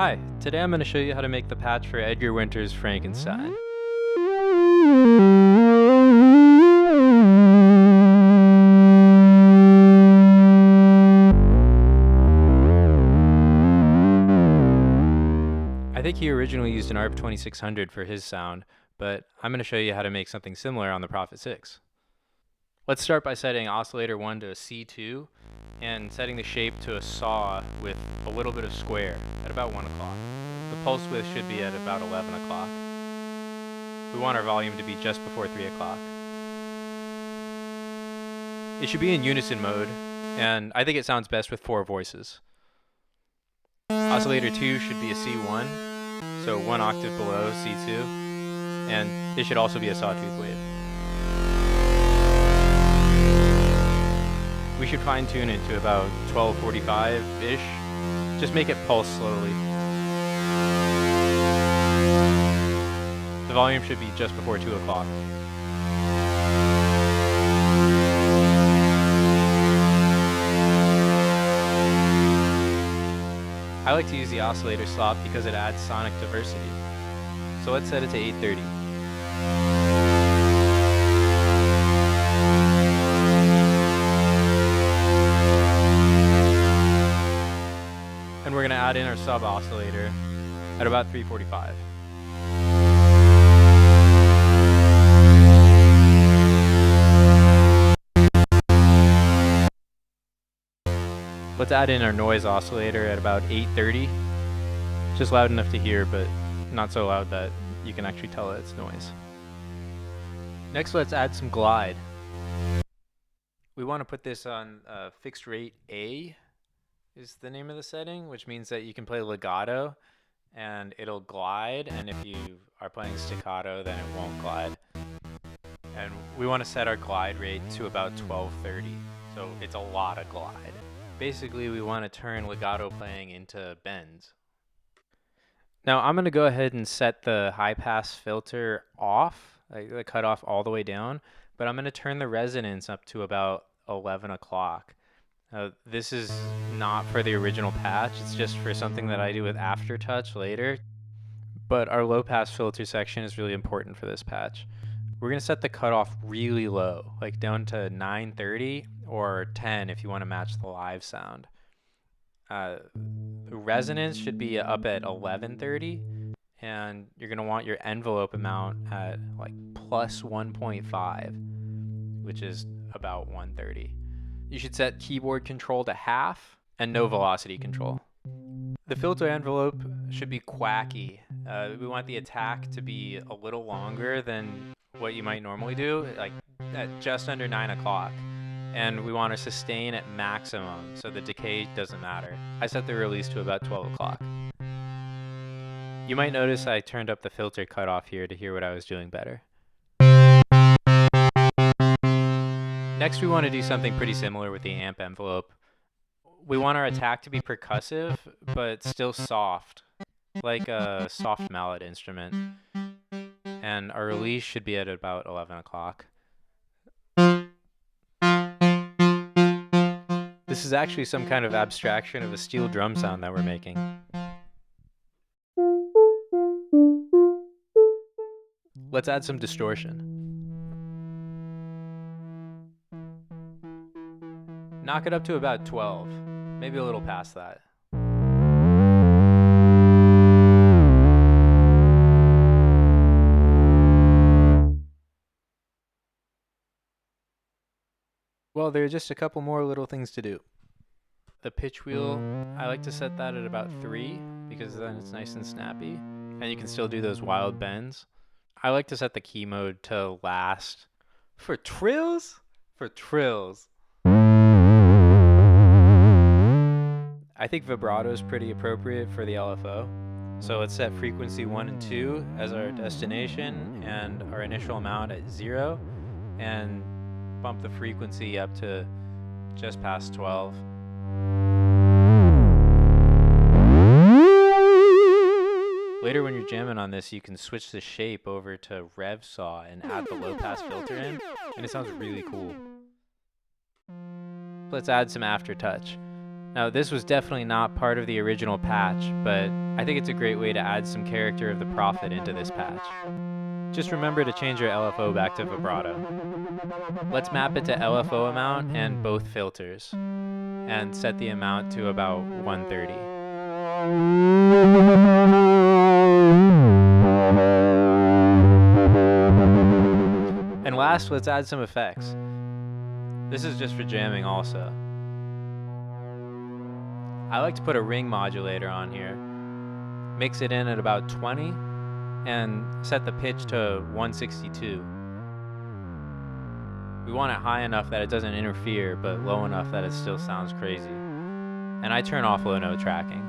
Hi, today I'm going to show you how to make the patch for Edgar Winter's Frankenstein. I think he originally used an ARP 2600 for his sound, but I'm going to show you how to make something similar on the Prophet 6. Let's start by setting oscillator 1 to a C2 and setting the shape to a saw with a little bit of square at about 1 o'clock. The pulse width should be at about 11 o'clock. We want our volume to be just before 3 o'clock. It should be in unison mode, and I think it sounds best with 4 voices. Oscillator 2 should be a C1, so 1 octave below C2, and it should also be a sawtooth wave. We should fine tune it to about 1245-ish. Just make it pulse slowly. The volume should be just before 2 o'clock. I like to use the oscillator slot because it adds sonic diversity. So let's set it to 830. And we're going to add in our sub oscillator at about 345. Let's add in our noise oscillator at about 830. Just loud enough to hear, but not so loud that you can actually tell that it's noise. Next, let's add some glide. We want to put this on fixed rate A is the name of the setting, which means that you can play legato and it'll glide, and if you are playing staccato, then it won't glide. And we want to set our glide rate to about 1230, so it's a lot of glide. Basically, we want to turn legato playing into bends. Now, I'm going to go ahead and set the high pass filter off, like the cutoff all the way down, but I'm going to turn the resonance up to about 11 o'clock. This is not for the original patch, it's just for something that I do with Aftertouch later. But our low pass filter section is really important for this patch. We're going to set the cutoff really low, like down to 930 or 10 if you want to match the live sound. The resonance should be up at 1130, and you're going to want your envelope amount at like plus 1.5, which is about 130. You should set keyboard control to half and no velocity control. The filter envelope should be quacky. We want the attack to be a little longer than what you might normally do, like at just under 9 o'clock. And we want to sustain at maximum, so the decay doesn't matter. I set the release to about 12 o'clock. You might notice I turned up the filter cutoff here to hear what I was doing better. Next, we want to do something pretty similar with the amp envelope. We want our attack to be percussive, but still soft, like a soft mallet instrument. And our release should be at about 11 o'clock. This is actually some kind of abstraction of a steel drum sound that we're making. Let's add some distortion. Knock it up to about 12, maybe a little past that. Well, there are just a couple more little things to do. The pitch wheel, I like to set that at about 3 because then it's nice and snappy and you can still do those wild bends. I like to set the key mode to last for trills. I think vibrato is pretty appropriate for the LFO. So let's set frequency 1 and 2 as our destination and our initial amount at 0, and bump the frequency up to just past 12. Later when you're jamming on this, you can switch the shape over to rev saw and add the low pass filter in, and it sounds really cool. Let's add some aftertouch. Now, this was definitely not part of the original patch, but I think it's a great way to add some character of the Prophet into this patch. Just remember to change your LFO back to vibrato. Let's map it to LFO amount and both filters, and set the amount to about 130. And last, let's add some effects. This is just for jamming also. I like to put a ring modulator on here, mix it in at about 20, and set the pitch to 162. We want it high enough that it doesn't interfere, but low enough that it still sounds crazy. And I turn off low note tracking.